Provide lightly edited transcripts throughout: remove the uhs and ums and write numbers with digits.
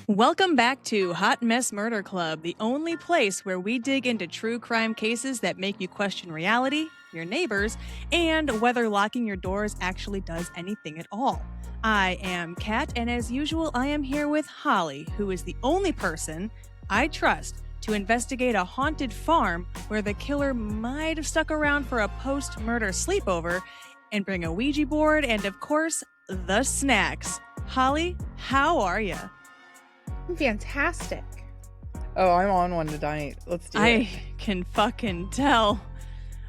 Welcome back to Hot Mess Murder Club, the only place where we dig into true crime cases that make you question reality, your neighbors, and whether locking your doors actually does anything at all. I am Kat, and as usual, I am here with Holly, who is the only person I trust to investigate a haunted farm where the killer might have stuck around for a post-murder sleepover and bring a Ouija board and, of course, the snacks. Holly, how are you? I'm fantastic. Oh, I'm on one tonight. Let's do it. I can fucking tell.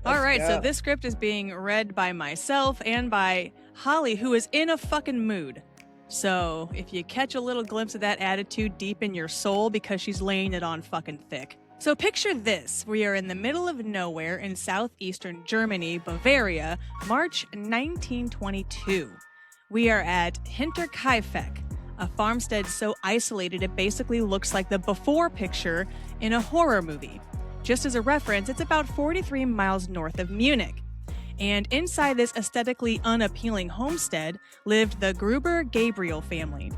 All right, so this script is being read by myself and by Holly, who is in a fucking mood. So if you catch a little glimpse of that attitude deep in your soul, because she's laying it on fucking thick. So picture this. We are in the middle of nowhere in southeastern Germany, Bavaria, March 1922. We are at Hinterkaifeck, a farmstead so isolated it basically looks like the before picture in a horror movie. Just as a reference, it's about 43 miles north of Munich. And inside this aesthetically unappealing homestead lived the Gruber-Gabriel family.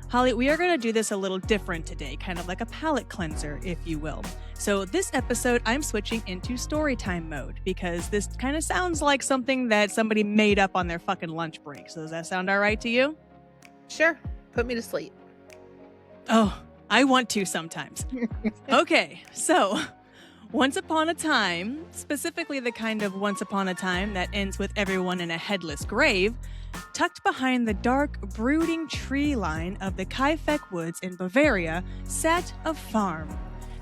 Holly, we are going to do this a little different today, kind of like a palate cleanser, if you will. So this episode, I'm switching into storytime mode because this kind of sounds like something that somebody made up on their fucking lunch break. So does that sound all right to you? Sure. Put me to sleep. Oh, I want to sometimes. Okay, so once upon a time, specifically the kind of once upon a time that ends with everyone in a headless grave, tucked behind the dark, brooding tree line of the Kaifeck woods in Bavaria, sat a farm.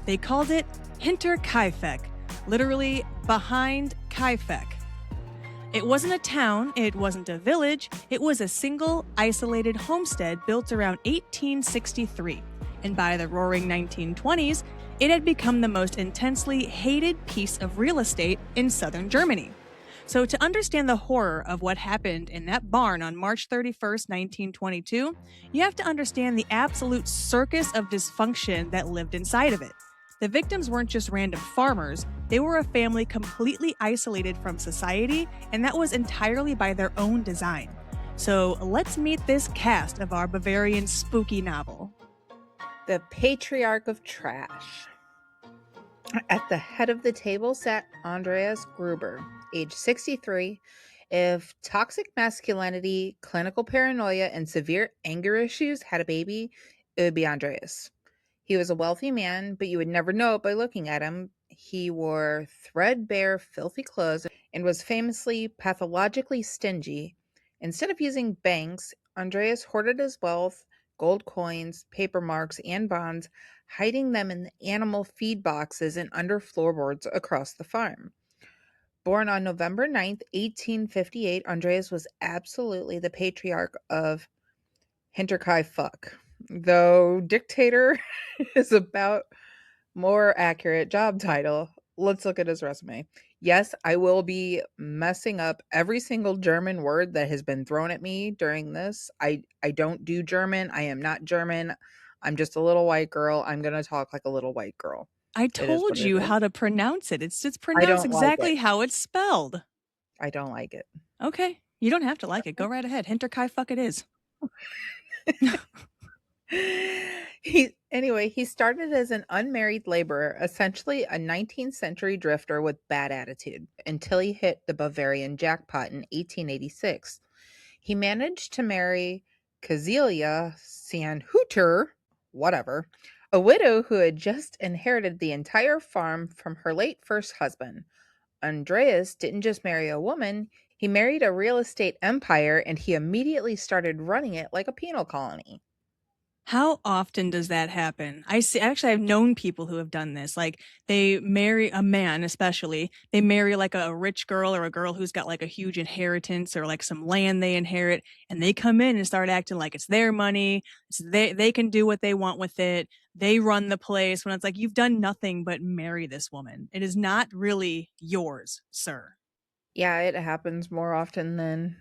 They called it Hinterkaifeck, literally behind Kaifeck. It wasn't a town, it wasn't a village, it was a single, isolated homestead built around 1863, and by the roaring 1920s, it had become the most intensely hated piece of real estate in southern Germany. So to understand the horror of what happened in that barn on March 31st, 1922, you have to understand the absolute circus of dysfunction that lived inside of it. The victims weren't just random farmers, they were a family completely isolated from society, and that was entirely by their own design. So let's meet this cast of our Bavarian spooky novel. The patriarch of trash. At the head of the table sat Andreas Gruber, age 63. If toxic masculinity, clinical paranoia, and severe anger issues had a baby, it would be Andreas. He was a wealthy man, but you would never know it by looking at him. He wore threadbare, filthy clothes and was famously pathologically stingy. Instead of using banks, Andreas hoarded his wealth, gold coins, paper marks, and bonds, hiding them in the animal feed boxes and under floorboards across the farm. Born on November 9th, 1858, Andreas was absolutely the patriarch of Hinterkaifeck, though dictator is about more accurate job title. Let's look at his resume. Yes, I will be messing up every single German word that has been thrown at me during this. I don't do German. I am not German. I'm just a little white girl. I'm going to talk like a little white girl. I told you how to pronounce it. It's pronounced exactly how it's spelled. I don't like it. Okay. You don't have to like it. Go right ahead. Hinterkaifeck it is. He started as an unmarried laborer, essentially a 19th century drifter with bad attitude, until he hit the Bavarian jackpot in 1886. He managed to marry Kazelia Sanhuter, whatever, a widow who had just inherited the entire farm from her late first husband. Andreas didn't just marry a woman, he married a real estate empire, and he immediately started running it like a penal colony. How often does that happen? Actually, I've known people who have done this. Like, they marry a man, especially. They marry like a rich girl or a girl who's got like a huge inheritance or like some land they inherit, and they come in and start acting like it's their money. They can do what they want with it. They run the place, when it's like, you've done nothing but marry this woman. It is not really yours, sir. Yeah, it happens more often than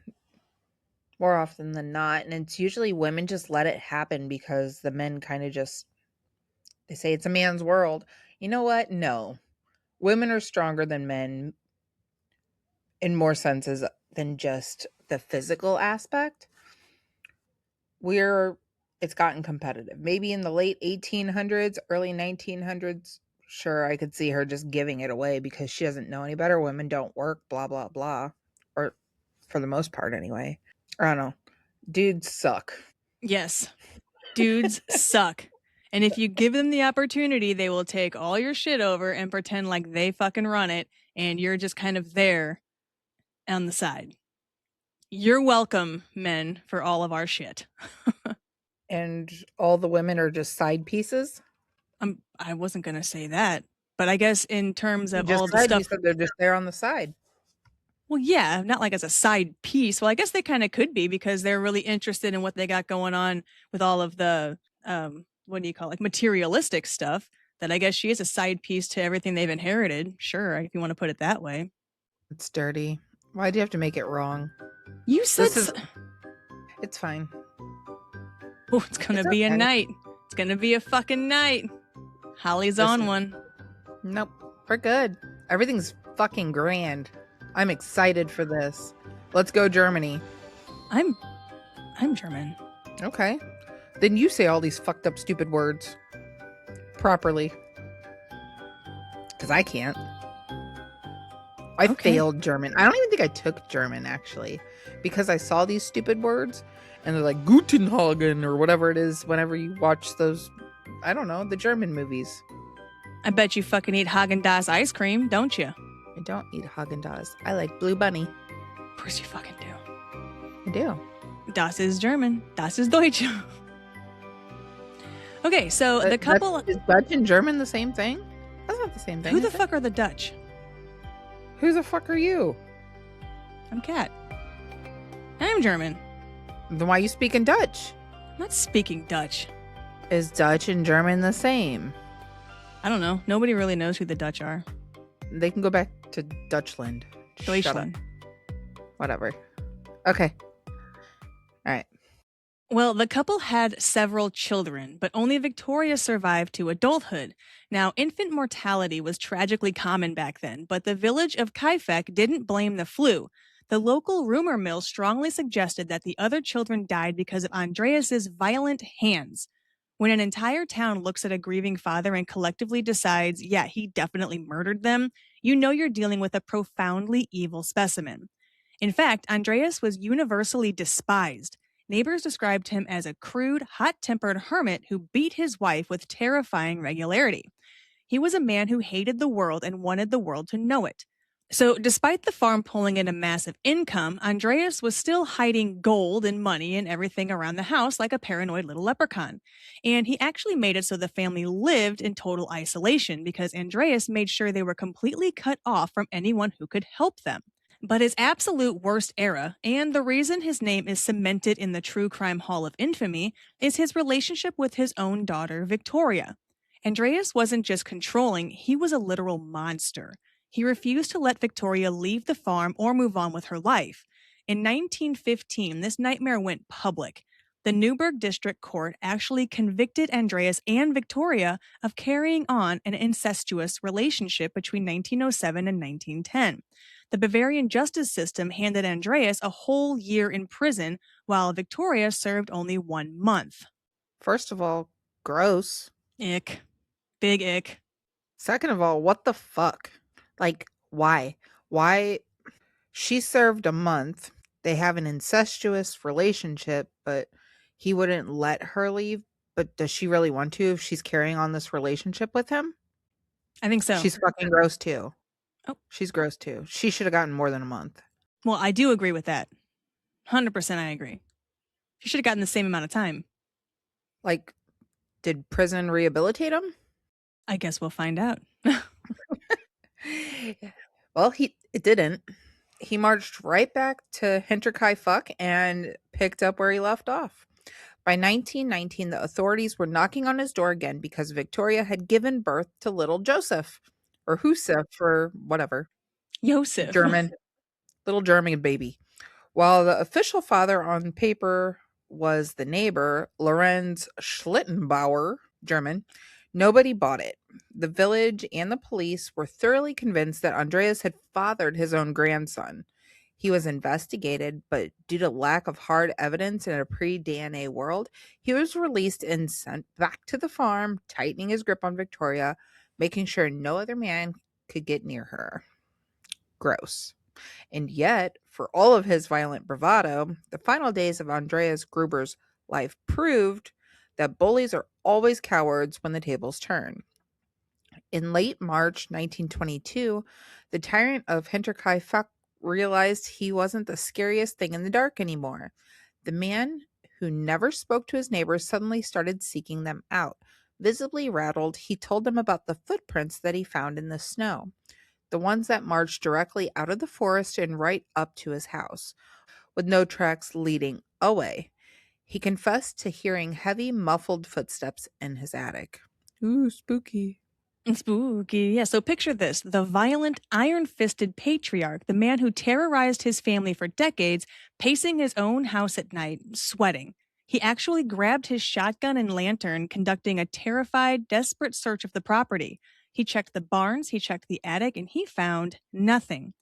not, and it's usually women just let it happen because the men kind of they say it's a man's world. You know what? No. Women are stronger than men. in more senses than just the physical aspect. It's gotten competitive. Maybe in the late 1800s, early 1900s, sure, I could see her just giving it away because she doesn't know any better. Women don't work, blah, blah, blah. Or for the most part, anyway. I don't know. Dudes suck. Yes. Dudes suck. And if you give them the opportunity, they will take all your shit over and pretend like they fucking run it, and you're just kind of there on the side. You're welcome, men, for all of our shit. And all the women are just side pieces. I wasn't gonna say that, but I guess in terms You of just all the said you stuff. said they're just there on the side. Well, yeah, not like as a side piece. Well, I guess they kind of could be because they're really interested in what they got going on with all of the what do you call it, like materialistic stuff. That I guess she is a side piece to everything they've inherited. Sure, if you want to put it that way. It's dirty. Why do you have to make it wrong? You said This is. It's fine. oh, it's gonna It's be a okay. night. It's gonna be a fucking night. Holly's on one. Nope. We're good. Everything's fucking grand. I'm excited for this. Let's go, Germany. I'm German. Okay. Then you say all these fucked up stupid words properly. Because I can't. I failed German. I don't even think I took German, actually. Because I saw these stupid words. And they're like, Gutenhagen, or whatever it is, whenever you watch those, I don't know, the German movies. I bet you fucking eat Haagen-Dazs ice cream, don't you? I don't eat Haagen-Dazs. I like Blue Bunny. Of course you fucking do. I do. Das ist German. Das ist Deutsch. Okay, so the couple... Is Dutch and German the same thing? That's not the same thing. Who the fuck are the Dutch? Who the fuck are you? I'm Kat. I'm German. Then why are you speaking Dutch? I'm not speaking Dutch. Is Dutch and German the same? I don't know. Nobody really knows who the Dutch are. They can go back to Dutchland. Shut up. Deutschland. Whatever. Okay. All right. Well, the couple had several children, but only Victoria survived to adulthood. Now, infant mortality was tragically common back then, but the village of Kaifeck didn't blame the flu. The local rumor mill strongly suggested that the other children died because of Andreas's violent hands. When an entire town looks at a grieving father and collectively decides, yeah, he definitely murdered them, you know you're dealing with a profoundly evil specimen. In fact, Andreas was universally despised. Neighbors described him as a crude, hot-tempered hermit who beat his wife with terrifying regularity. He was a man who hated the world and wanted the world to know it. So, despite the farm pulling in a massive income, Andreas was still hiding gold and money and everything around the house like a paranoid little leprechaun. And he actually made it so the family lived in total isolation because Andreas made sure they were completely cut off from anyone who could help them. But his absolute worst era, and the reason his name is cemented in the True Crime Hall of Infamy, is his relationship with his own daughter, Victoria. Andreas wasn't just controlling, he was a literal monster. He refused to let Victoria leave the farm or move on with her life. In 1915, this nightmare went public. The Newburgh District Court actually convicted Andreas and Victoria of carrying on an incestuous relationship between 1907 and 1910. The Bavarian justice system handed Andreas a whole year in prison, while Victoria served only 1 month. First of all, gross. Ick. Big ick. Second of all, what the fuck? Like, why? Why? She served a month. They have an incestuous relationship, but he wouldn't let her leave. But does she really want to if she's carrying on this relationship with him? I think so. She's fucking gross too. Oh. She's gross too. She should have gotten more than a month. Well, I do agree with that. 100% I agree. She should have gotten the same amount of time. Like, did prison rehabilitate him? I guess we'll find out. Well, it didn't. He marched right back to Hinterkaifeck and picked up where he left off. By 1919, the authorities were knocking on his door again because Victoria had given birth to little Joseph, or Husef, or whatever. Joseph. German. Little German baby. While the official father on paper was the neighbor, Lorenz Schlittenbauer, German, Nobody bought it. The village and the police were thoroughly convinced that Andreas had fathered his own grandson. He was investigated, but due to lack of hard evidence in a pre-DNA world, he was released and sent back to the farm, tightening his grip on Victoria, making sure no other man could get near her. Gross. And yet, for all of his violent bravado, the final days of Andreas Gruber's life proved that bullies are always cowards when the tables turn. In late March 1922, the tyrant of Hinterkaifeck realized he wasn't the scariest thing in the dark anymore. The man who never spoke to his neighbors suddenly started seeking them out. Visibly rattled, he told them about the footprints that he found in the snow, the ones that marched directly out of the forest and right up to his house, with no tracks leading away. He confessed to hearing heavy, muffled footsteps in his attic. Ooh, spooky. Spooky. Yeah, so picture this. The violent, iron-fisted patriarch, the man who terrorized his family for decades, pacing his own house at night, sweating. He actually grabbed his shotgun and lantern, conducting a terrified, desperate search of the property. He checked the barns, he checked the attic, and he found nothing.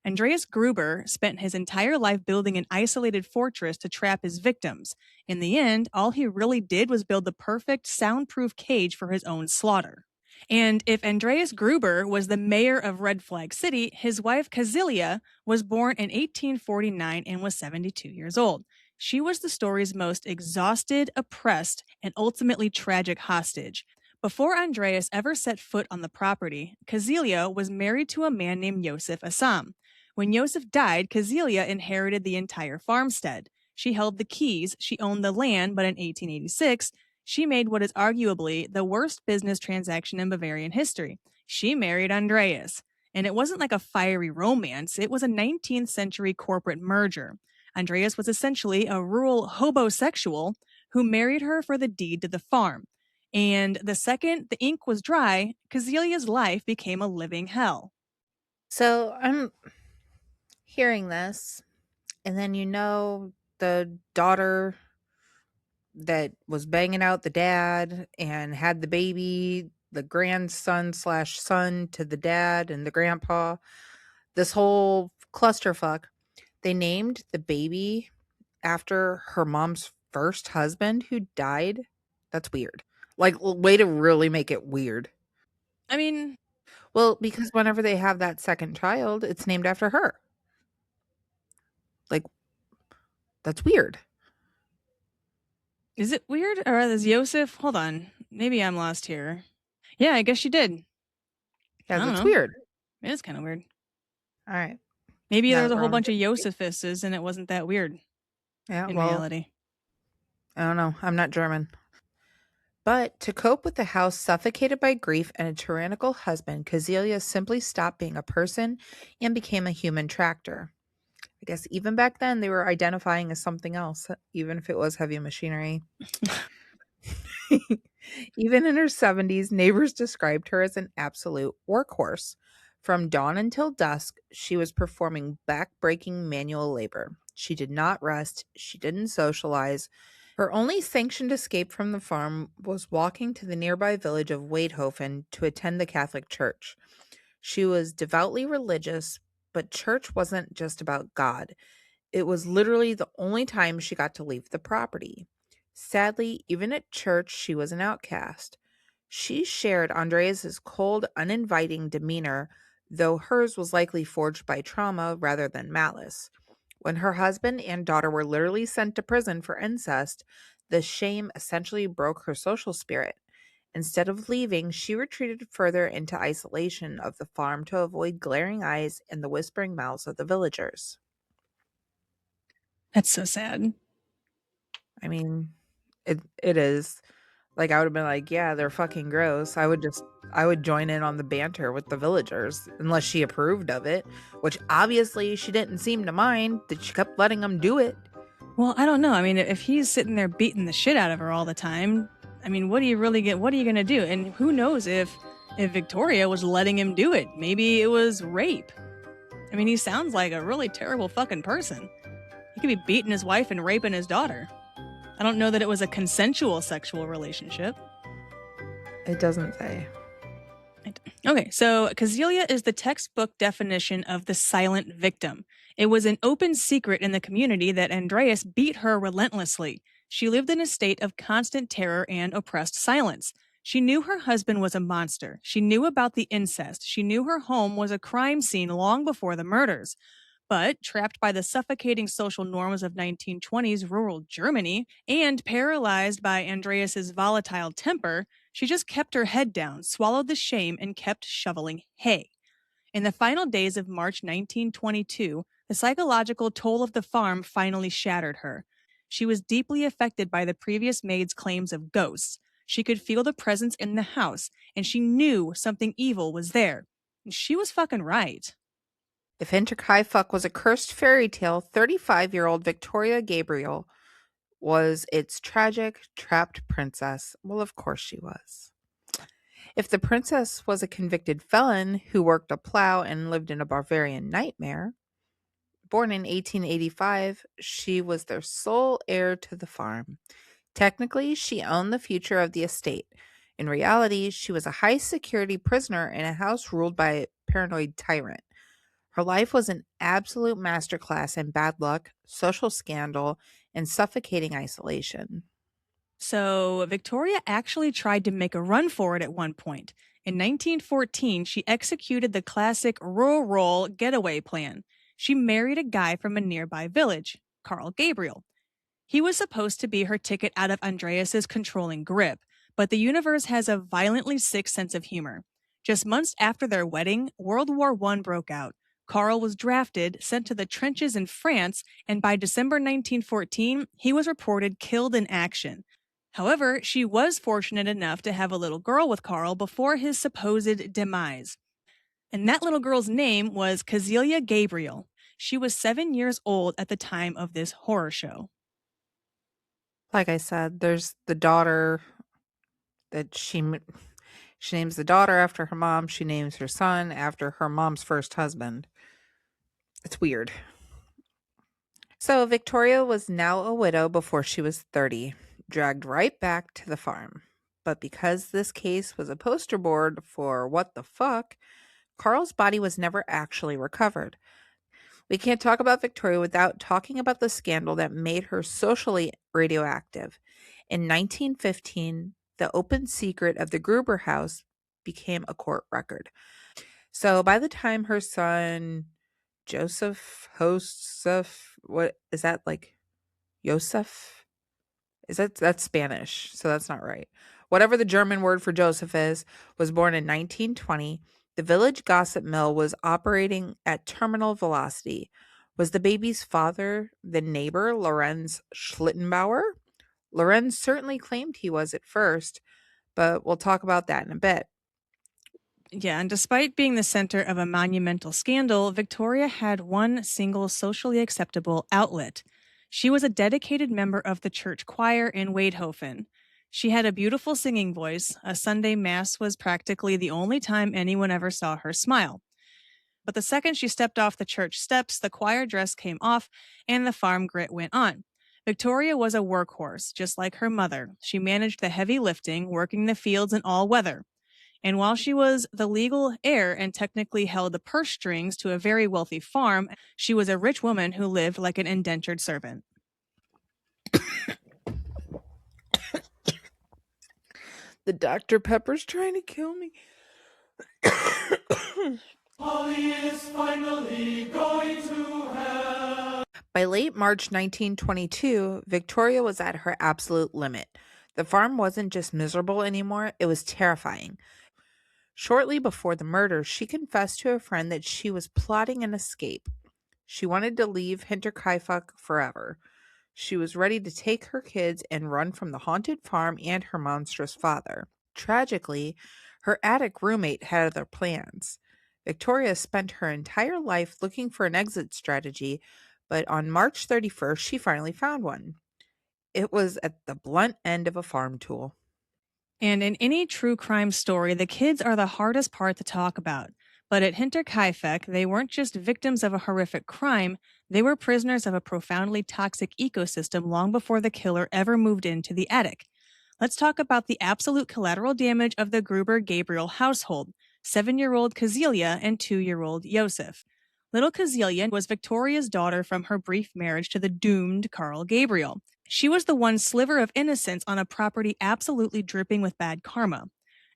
Andreas Gruber spent his entire life building an isolated fortress to trap his victims. In the end, all he really did was build the perfect, soundproof cage for his own slaughter. And if Andreas Gruber was the mayor of Red Flag City, his wife Kazilia was born in 1849 and was 72 years old. She was the story's most exhausted, oppressed, and ultimately tragic hostage. Before Andreas ever set foot on the property, Kazilia was married to a man named Yosef Assam. When Yosef died, Kazilia inherited the entire farmstead. She held the keys, she owned the land, but in 1886, she made what is arguably the worst business transaction in Bavarian history. She married Andreas. And it wasn't like a fiery romance, it was a 19th century corporate merger. Andreas was essentially a rural hobosexual who married her for the deed to the farm. And the second the ink was dry, Kazilia's life became a living hell. So I'm hearing this, and then the daughter that was banging out the dad and had the baby, the grandson slash son to the dad and the grandpa, this whole clusterfuck. They named the baby after her mom's first husband who died. That's weird. Like, way to really make it weird. I mean, Well, because whenever they have that second child, it's named after her. Like, that's weird. is it weird? Or is Yosef? Hold on. Maybe I'm lost here. Yeah, I guess she did. Yeah, I don't that's know. weird. It is kind of weird. All right. Maybe Now there was that a we're whole on bunch of the- Yosefesses and it wasn't that weird Yeah, in well, reality. I don't know. I'm not German. But to cope with the house suffocated by grief and a tyrannical husband, Kazilia simply stopped being a person and became a human tractor. I guess even back then they were identifying as something else, even if it was heavy machinery. Even in her 70s, neighbors described her as an absolute workhorse. From dawn until dusk, she was performing back-breaking manual labor. She did not rest. She didn't socialize. Her only sanctioned escape from the farm was walking to the nearby village of Weidhofen to attend the Catholic Church. She was devoutly religious, but church wasn't just about God. It was literally the only time she got to leave the property. Sadly, even at church, she was an outcast. She shared Andreas's cold, uninviting demeanor, though hers was likely forged by trauma rather than malice. When her husband and daughter were literally sent to prison for incest, the shame essentially broke her social spirit. Instead of leaving, she retreated further into isolation of the farm to avoid glaring eyes and the whispering mouths of the villagers. That's so sad. I mean, it is. Like, I would have been like, yeah, they're fucking gross. I would join in on the banter with the villagers, unless she approved of it, which obviously she didn't seem to mind, that she kept letting them do it. Well, I don't know. I mean, if he's sitting there beating the shit out of her all the time, I mean, what do you really get? What are you going to do? And who knows if Victoria was letting him do it? Maybe it was rape. I mean, he sounds like a really terrible fucking person. He could be beating his wife and raping his daughter. I don't know that it was a consensual sexual relationship. It doesn't say. Okay, so Kazelia is the textbook definition of the silent victim. It was an open secret in the community that Andreas beat her relentlessly. She lived in a state of constant terror and oppressed silence. She knew her husband was a monster. She knew about the incest. She knew her home was a crime scene long before the murders. But trapped by the suffocating social norms of 1920s rural Germany and paralyzed by Andreas's volatile temper, she just kept her head down, swallowed the shame, and kept shoveling hay. In the final days of March 1922, the psychological toll of the farm finally shattered her. She was deeply affected by the previous maid's claims of ghosts. She could feel the presence in the house, and she knew something evil was there. And she was fucking right. If Hinterkaifeck was a cursed fairy tale, 35-year-old Victoria Gabriel was its tragic, trapped princess. Well, of course she was. If the princess was a convicted felon who worked a plow and lived in a Bavarian nightmare, born in 1885, she was their sole heir to the farm. Technically, she owned the future of the estate. In reality, she was a high security prisoner in a house ruled by a paranoid tyrant. Her life was an absolute masterclass in bad luck, social scandal, and suffocating isolation. So, Victoria actually tried to make a run for it at one point. In 1914, she executed the classic rural getaway plan. She married a guy from a nearby village, Carl Gabriel. He was supposed to be her ticket out of Andreas's controlling grip, but the universe has a violently sick sense of humor. Just months after their wedding, World War I broke out. Carl was drafted, sent to the trenches in France, and by December 1914, he was reported killed in action. However, she was fortunate enough to have a little girl with Carl before his supposed demise. And that little girl's name was Kazelia Gabriel. She was 7 years old at the time of this horror show. Like I said, there's the daughter that she names the daughter after her mom. She names her son after her mom's first husband. It's weird. So Victoria was now a widow before she was 30, dragged right back to the farm. But because this case was a poster board for what the fuck, Carl's body was never actually recovered. We can't talk about Victoria without talking about the scandal that made her socially radioactive. In 1915, the open secret of the Gruber house became a court record. So by the time her son Joseph, what is that, like Joseph? That's Spanish, so that's not right. Whatever the German word for Joseph is, was born in 1920. The village gossip mill was operating at terminal velocity. Was the baby's father the neighbor, Lorenz Schlittenbauer? Lorenz certainly claimed he was at first, but we'll talk about that in a bit. Yeah, and despite being the center of a monumental scandal, Victoria had one single socially acceptable outlet. She was a dedicated member of the church choir in Weidhofen. She had a beautiful singing voice. A Sunday Mass was practically the only time anyone ever saw her smile. But the second she stepped off the church steps, the choir dress came off and the farm grit went on. Victoria was a workhorse, just like her mother. She managed the heavy lifting, working the fields in all weather. And while she was the legal heir and technically held the purse strings to a very wealthy farm, she was a rich woman who lived like an indentured servant. The Dr. Pepper's trying to kill me. Polly is finally going to hell. By late March 1922, Victoria was at her absolute limit. The farm wasn't just miserable anymore, it was terrifying. Shortly before the murder, she confessed to a friend that she was plotting an escape. She wanted to leave Hinterkaifeck forever. She was ready to take her kids and run from the haunted farm and her monstrous father. Tragically, her attic roommate had other plans. Victoria spent her entire life looking for an exit strategy, but on March 31st, she finally found one. It was at the blunt end of a farm tool. And in any true crime story, the kids are the hardest part to talk about. But at Hinterkaifeck, they weren't just victims of a horrific crime, they were prisoners of a profoundly toxic ecosystem long before the killer ever moved into the attic. Let's talk about the absolute collateral damage of the Gruber Gabriel household: 7-year-old Kazelia and 2-year-old Josef. Little Kazelia was Victoria's daughter from her brief marriage to the doomed Carl Gabriel. She was the one sliver of innocence on a property absolutely dripping with bad karma.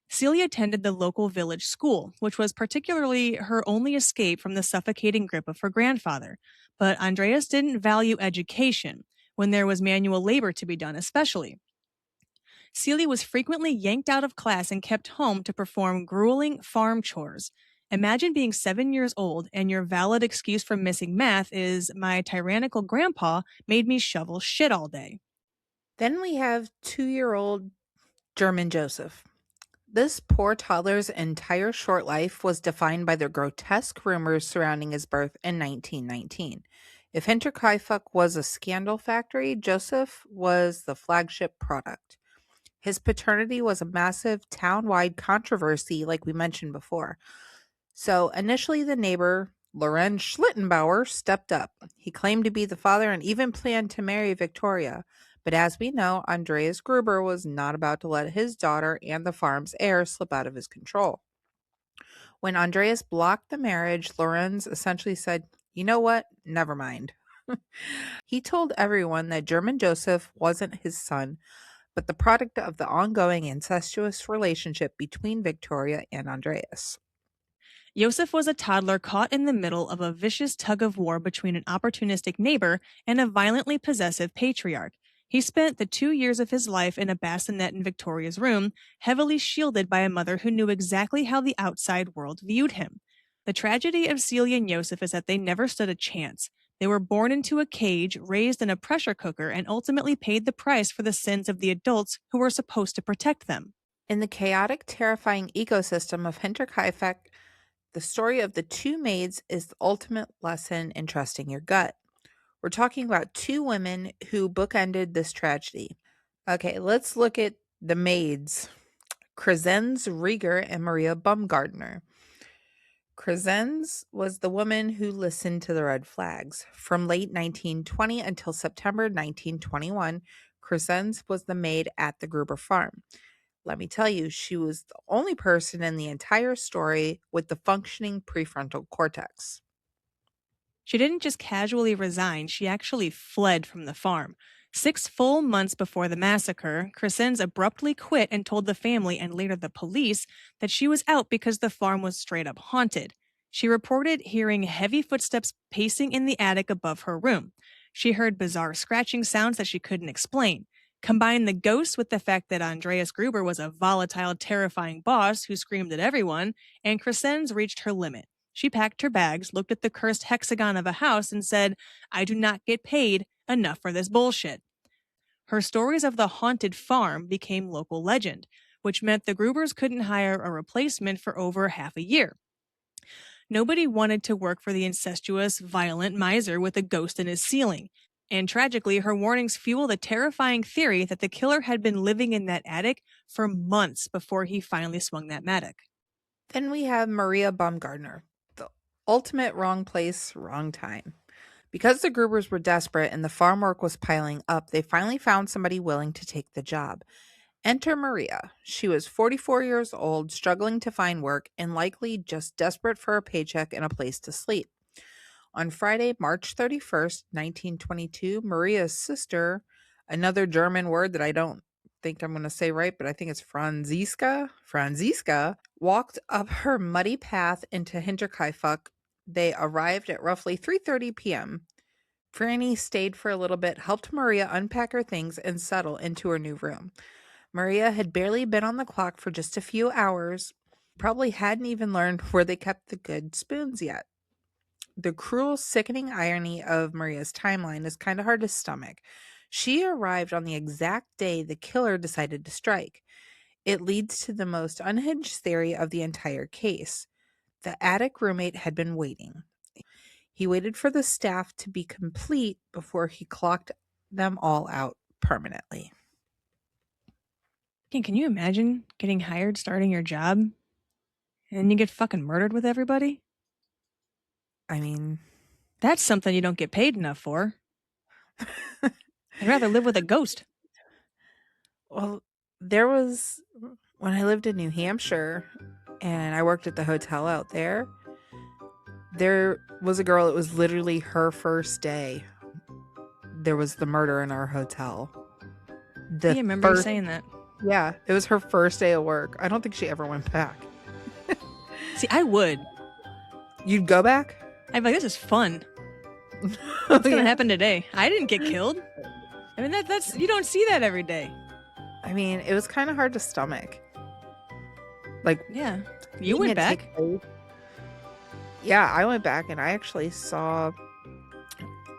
Celia attended the local village school, which was particularly her only escape from the suffocating grip of her grandfather. But Andreas didn't value education, when there was manual labor to be done especially. Celia was frequently yanked out of class and kept home to perform grueling farm chores. Imagine being 7 years old and your valid excuse for missing math is, "My tyrannical grandpa made me shovel shit all day." Then we have 2-year-old German Joseph. This poor toddler's entire short life was defined by the grotesque rumors surrounding his birth in 1919. If Hinterkaifeck was a scandal factory, Joseph was the flagship product. His paternity was a massive town-wide controversy, like we mentioned before. So initially, the neighbor, Lorenz Schlittenbauer, stepped up. He claimed to be the father and even planned to marry Victoria. But as we know, Andreas Gruber was not about to let his daughter and the farm's heir slip out of his control. When Andreas blocked the marriage, Lorenz essentially said, "You know what? Never mind." He told everyone that German Joseph wasn't his son, but the product of the ongoing incestuous relationship between Victoria and Andreas. Josef was a toddler caught in the middle of a vicious tug of war between an opportunistic neighbor and a violently possessive patriarch. He spent the 2 years of his life in a bassinet in Victoria's room, heavily shielded by a mother who knew exactly how the outside world viewed him. The tragedy of Celia and Josef is that they never stood a chance. They were born into a cage, raised in a pressure cooker, and ultimately paid the price for the sins of the adults who were supposed to protect them. In the chaotic, terrifying ecosystem of Hinterkaifeck, the story of the two maids is the ultimate lesson in trusting your gut. We're talking about two women who bookended this tragedy. Okay, let's look at the maids, Crescenz Rieger and Maria Baumgartner. Crescenz was the woman who listened to the red flags. From late 1920 until September 1921, Crescenz was the maid at the Gruber farm. Let me tell you, she was the only person in the entire story with the functioning prefrontal cortex. She didn't just casually resign, she actually fled from the farm. 6 full months before the massacre, Crescenz abruptly quit and told the family and later the police that she was out because the farm was straight up haunted. She reported hearing heavy footsteps pacing in the attic above her room. She heard bizarre scratching sounds that she couldn't explain. Combine the ghosts with the fact that Andreas Gruber was a volatile, terrifying boss who screamed at everyone, and Crescenz reached her limit. She packed her bags, looked at the cursed hexagon of a house, and said, "I do not get paid enough for this bullshit." Her stories of the haunted farm became local legend, which meant the Grubers couldn't hire a replacement for over half a year. Nobody wanted to work for the incestuous, violent miser with a ghost in his ceiling. And tragically, her warnings fuel the terrifying theory that the killer had been living in that attic for months before he finally swung that mattock. Then we have Maria Baumgartner, the ultimate wrong place, wrong time. Because the Grubers were desperate and the farm work was piling up, they finally found somebody willing to take the job. Enter Maria. She was 44 years old, struggling to find work, and likely just desperate for a paycheck and a place to sleep. On Friday, March 31st, 1922, Maria's sister, another German word that I don't think I'm going to say right, but I think it's Franziska, walked up her muddy path into Hinterkaifeck. They arrived at roughly 3:30 p.m. Franny stayed for a little bit, helped Maria unpack her things and settle into her new room. Maria had barely been on the clock for just a few hours, probably hadn't even learned where they kept the good spoons yet. The cruel, sickening irony of Maria's timeline is kind of hard to stomach. She arrived on the exact day the killer decided to strike. It leads to the most unhinged theory of the entire case. The attic roommate had been waiting. He waited for the staff to be complete before he clocked them all out permanently. Can you imagine getting hired, starting your job, and then you get fucking murdered with everybody? I mean, That's something you don't get paid enough for. I'd rather live with a ghost. well, there was, when I lived in New Hampshire and I worked at the hotel out there, there was a girl, it was literally her first day. There was the murder in our hotel. I remember you saying that. Yeah, it was her first day of work. I don't think she ever went back. See, I would. You'd go back? I'd be like, this is fun. What's going to happen today? I didn't get killed. I mean, that's you don't see that every day. I mean, it was kind of hard to stomach. Like, yeah, you went back. Yeah, I went back and I actually saw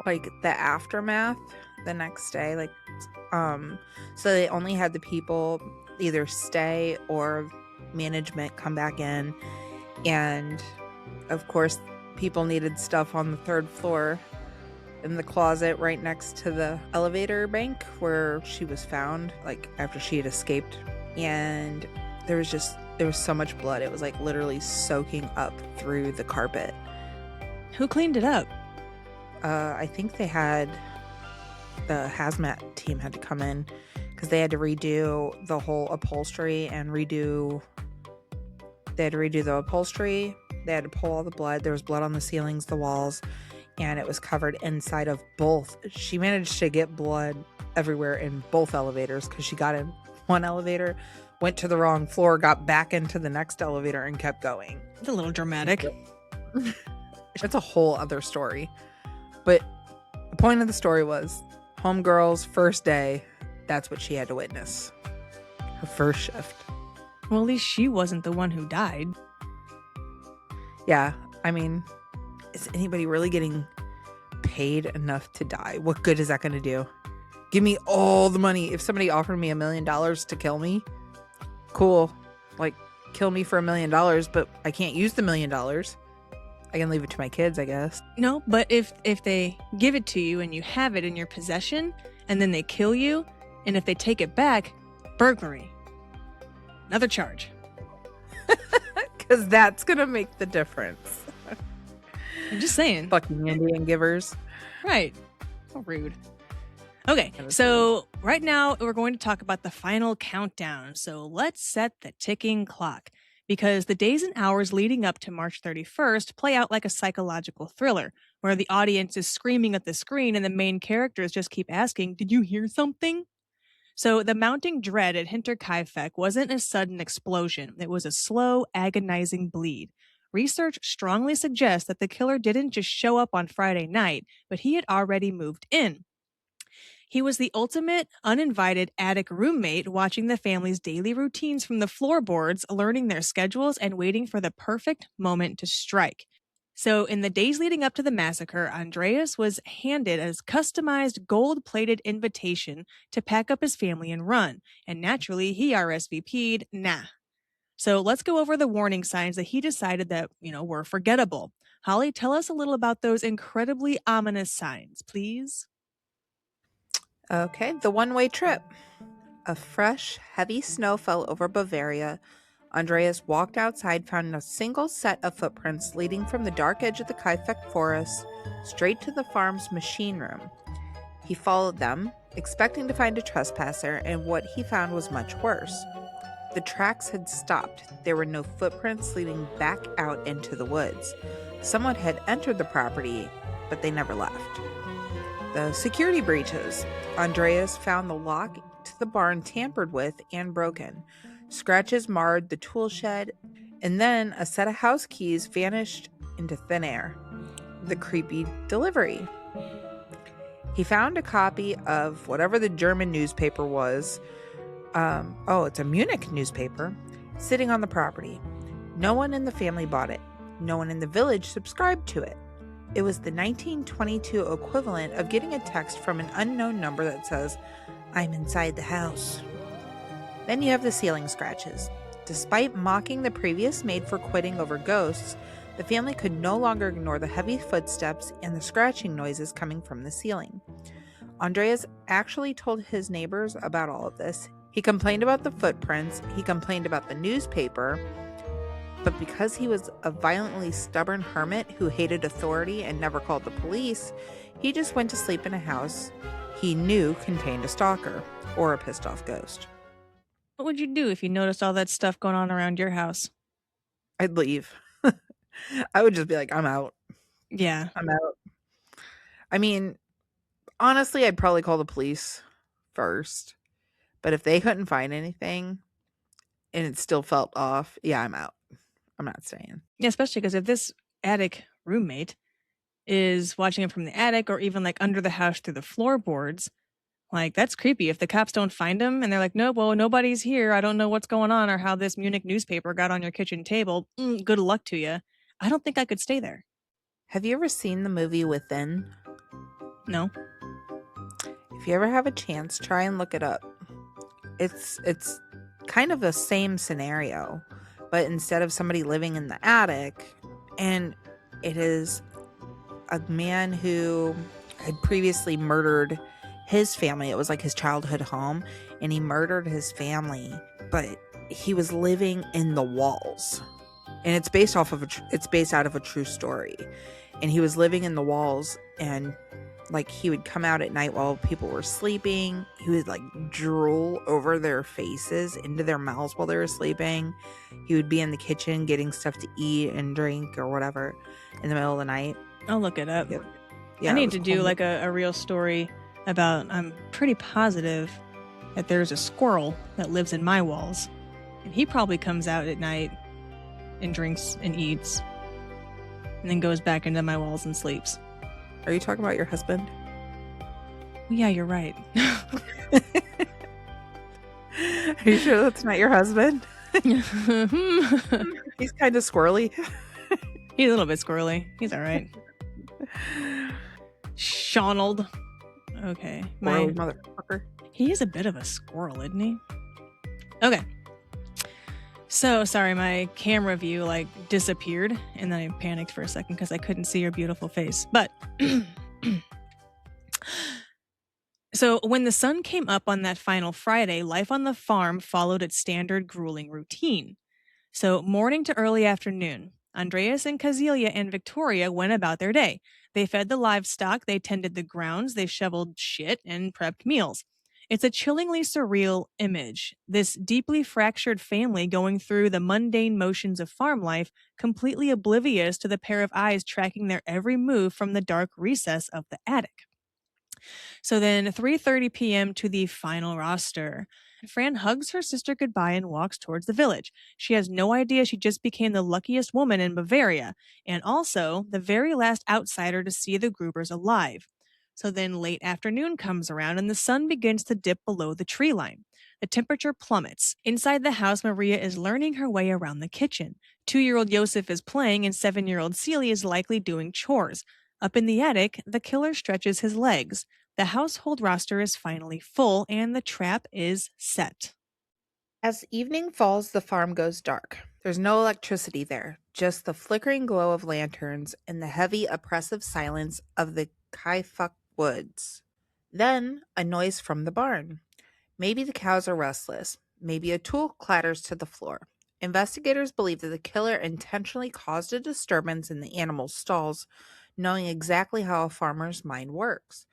like the aftermath the next day. Like, so they only had the people either stay or management come back in, and of course, people needed stuff on the 3rd floor in the closet right next to the elevator bank where she was found, like after she had escaped. And there was so much blood. It was like literally soaking up through the carpet. Who cleaned it up? I think the hazmat team had to come in because they had to redo the whole upholstery and they had to redo the upholstery. They had to pull all the blood. There was blood on the ceilings, the walls, and it was covered inside of both. She managed to get blood everywhere in both elevators because she got in one elevator, went to the wrong floor, got back into the next elevator, and kept going. It's a little dramatic. It's a whole other story. But the point of the story was homegirl's first day, that's what she had to witness. Her first shift. Well, at least she wasn't the one who died. Yeah, I mean, is anybody really getting paid enough to die? What good is that going to do? Give me all the money. If somebody offered me $1 million to kill me, cool. Like, kill me for $1 million, but I can't use the $1 million. I can leave it to my kids, I guess. No, but if they give it to you and you have it in your possession and then they kill you, and if they take it back, burglary. Another charge. Because that's going to make the difference. I'm just saying. Fucking Indian givers. Right. So rude. Okay, so right now we're going to talk about the final countdown. So let's set the ticking clock, because the days and hours leading up to March 31st play out like a psychological thriller, where the audience is screaming at the screen and the main characters just keep asking, "Did you hear something?" So the mounting dread at Hinterkaifeck wasn't a sudden explosion. It was a slow, agonizing bleed. Research strongly suggests that the killer didn't just show up on Friday night, but he had already moved in. He was the ultimate, uninvited attic roommate, watching the family's daily routines from the floorboards, learning their schedules, and waiting for the perfect moment to strike. So in the days leading up to the massacre, Andreas was handed a customized gold-plated invitation to pack up his family and run. And naturally, he RSVP'd, nah. So let's go over the warning signs that he decided that, were forgettable. Holly, tell us a little about those incredibly ominous signs, please. Okay, the one-way trip. A fresh, heavy snow fell over Bavaria. Andreas walked outside, found a single set of footprints leading from the dark edge of the Kaifeck forest straight to the farm's machine room. He followed them, expecting to find a trespasser, and what he found was much worse. The tracks had stopped. There were no footprints leading back out into the woods. Someone had entered the property, but they never left. The security breaches. Andreas found the lock to the barn tampered with and broken. Scratches marred the tool shed, and then a set of house keys vanished into thin air. The creepy delivery. He found a copy of whatever the German newspaper was. It's a Munich newspaper, sitting on the property. No one in the family bought it. No one in the village subscribed to it. It was the 1922 equivalent of getting a text from an unknown number that says, "I'm inside the house." Then you have the ceiling scratches. Despite mocking the previous maid for quitting over ghosts, the family could no longer ignore the heavy footsteps and the scratching noises coming from the ceiling. Andreas actually told his neighbors about all of this. He complained about the footprints, he complained about the newspaper, but because he was a violently stubborn hermit who hated authority and never called the police, he just went to sleep in a house he knew contained a stalker or a pissed off ghost. What would you do if you noticed all that stuff going on around your house? I'd leave. I would just be like, I'm out. Yeah. I'm out. I mean, honestly, I'd probably call the police first. But if they couldn't find anything and it still felt off, yeah, I'm out. I'm not staying. Yeah, especially because if this attic roommate is watching him from the attic or even like under the house through the floorboards, like that's creepy. If the cops don't find him and they're like, no, well, nobody's here. I don't know what's going on or how this Munich newspaper got on your kitchen table. Good luck to you. I don't think I could stay there. Have you ever seen the movie Within? No. If you ever have a chance, try and look it up. It's kind of the same scenario, but instead of somebody living in the attic, and it is a man who had previously murdered his family. It was like his childhood home, and he murdered his family, but he was living in the walls. And it's based out of a true story. And he was living in the walls, and like he would come out at night while people were sleeping. He would like drool over their faces into their mouths while they were sleeping. He would be in the kitchen getting stuff to eat and drink or whatever in the middle of the night. I'll look it up. Yeah, I need to do like a real story about, I'm pretty positive that there's a squirrel that lives in my walls. And he probably comes out at night and drinks and eats and then goes back into my walls and sleeps. Are you talking about your husband? Yeah, you're right. Are you sure that's not your husband? He's kind of squirrely. He's a little bit squirrely. He's all right. Shonald. Okay. Squirrely motherfucker. He is a bit of a squirrel, isn't he? Okay. So, sorry, my camera view like disappeared and then I panicked for a second because I couldn't see your beautiful face. But so when the sun came up on that final Friday, life on the farm followed its standard grueling routine. So morning to early afternoon, Andreas and Kazelia and Victoria went about their day. They fed the livestock, they tended the grounds, they shoveled shit and prepped meals. It's a chillingly surreal image, this deeply fractured family going through the mundane motions of farm life, completely oblivious to the pair of eyes tracking their every move from the dark recess of the attic. So then 3:30 p.m. to the final roster. Fran hugs her sister goodbye and walks towards the village. She has no idea she just became the luckiest woman in Bavaria, and also the very last outsider to see the Grubers alive. So then late afternoon comes around and the sun begins to dip below the tree line. The temperature plummets. Inside the house, Maria is learning her way around the kitchen. 2-year-old Josef is playing and 7-year-old Celia is likely doing chores. Up in the attic, the killer stretches his legs. The household roster is finally full and the trap is set. As evening falls, the farm goes dark. There's no electricity there, just the flickering glow of lanterns and the heavy, oppressive silence of the Hinterkaifeck woods. Then, a noise from the barn. Maybe the cows are restless. Maybe a tool clatters to the floor. Investigators believe that the killer intentionally caused a disturbance in the animals' stalls, knowing exactly how a farmer's mind works.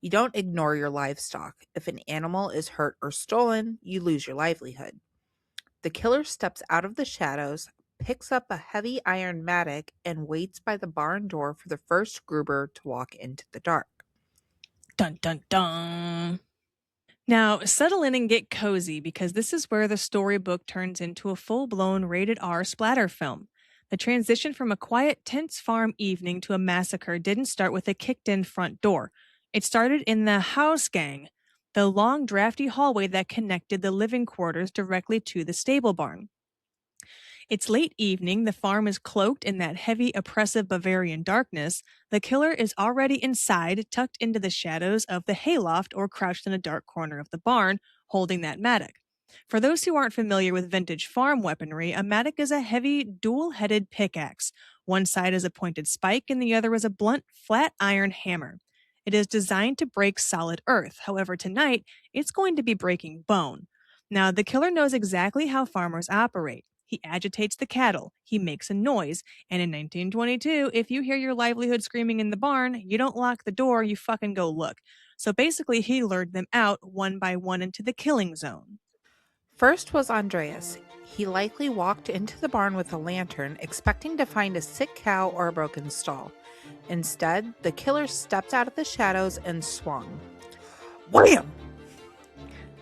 You don't ignore your livestock. If an animal is hurt or stolen, you lose your livelihood. The killer steps out of the shadows, picks up a heavy iron mattock, and waits by the barn door for the first Gruber to walk into the dark. Dun dun dun. Now, settle in and get cozy because this is where the storybook turns into a full-blown rated R splatter film. The transition from a quiet, tense farm evening to a massacre didn't start with a kicked-in front door. It started in the house gang, the long, drafty hallway that connected the living quarters directly to the stable barn. It's late evening, the farm is cloaked in that heavy, oppressive Bavarian darkness. The killer is already inside, tucked into the shadows of the hayloft or crouched in a dark corner of the barn, holding that mattock. For those who aren't familiar with vintage farm weaponry, a mattock is a heavy, dual-headed pickaxe. One side is a pointed spike and the other is a blunt, flat iron hammer. It is designed to break solid earth. However, tonight, it's going to be breaking bone. Now, the killer knows exactly how farmers operate. He agitates the cattle, he makes a noise, and in 1922, if you hear your livelihood screaming in the barn, you don't lock the door, you fucking go look. So basically, he lured them out one by one into the killing zone. First was Andreas. He likely walked into the barn with a lantern, expecting to find a sick cow or a broken stall. Instead, the killer stepped out of the shadows and swung. Wham!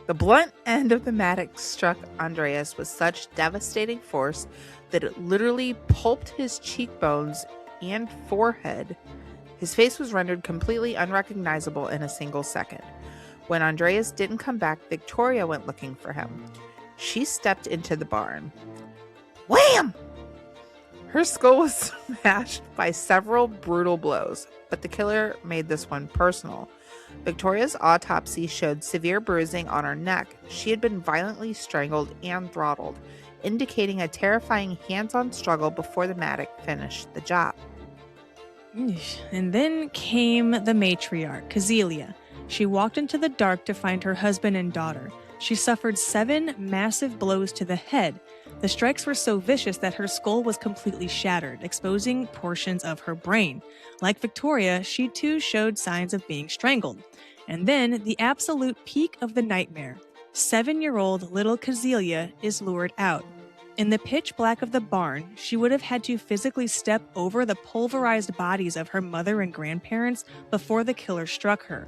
The blunt end of the mattock struck Andreas with such devastating force that it literally pulped his cheekbones and forehead. His face was rendered completely unrecognizable in a single second. When Andreas didn't come back, Victoria went looking for him. She stepped into the barn. Wham! Her skull was smashed by several brutal blows, but the killer made this one personal. Victoria's autopsy showed severe bruising on her neck. She had been violently strangled and throttled, indicating a terrifying hands-on struggle before the mattock finished the job. And then came the matriarch, Kazelia. She walked into the dark to find her husband and daughter. She suffered 7 massive blows to the head. The strikes were so vicious that her skull was completely shattered, exposing portions of her brain. Like Victoria, she too showed signs of being strangled. And then, the absolute peak of the nightmare. 7-year-old little Kazelia is lured out. In the pitch black of the barn, she would have had to physically step over the pulverized bodies of her mother and grandparents before the killer struck her.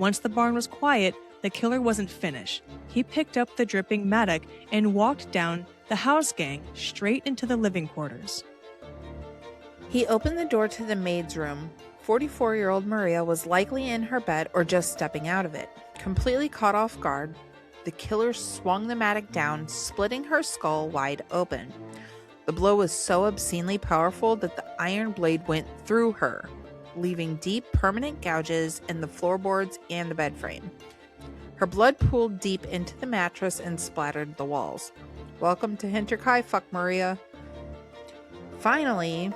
Once the barn was quiet, the killer wasn't finished. He picked up the dripping mattock and walked down the house gang straight into the living quarters. He opened the door to the maid's room. 44-year-old Maria was likely in her bed or just stepping out of it. Completely caught off guard, the killer swung the mattock down, splitting her skull wide open. The blow was so obscenely powerful that the iron blade went through her, leaving deep permanent gouges in the floorboards and the bed frame. Her blood pooled deep into the mattress and splattered the walls. Welcome to Hinterkaifeck, Maria. Finally,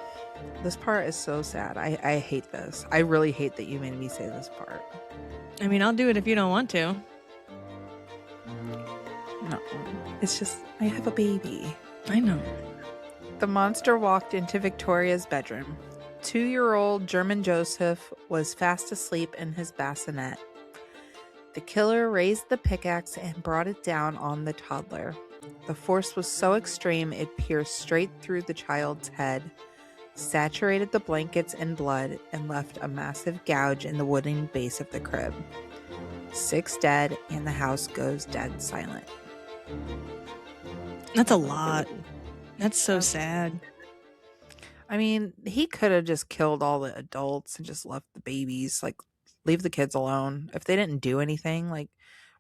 this part is so sad. I hate this. I really hate that you made me say this part. I mean, I'll do it if you don't want to. No, it's just, I have a baby. I know. The monster walked into Victoria's bedroom. 2-year-old German Joseph was fast asleep in his bassinet. The killer raised the pickaxe and brought it down on the toddler. The force was so extreme it pierced straight through the child's head, saturated the blankets in blood, and left a massive gouge in the wooden base of the crib. 6 dead, and the house goes dead silent. That's a lot. That's so sad. I mean, he could have just killed all the adults and just left the babies. Like, leave the kids alone. If they didn't do anything, like,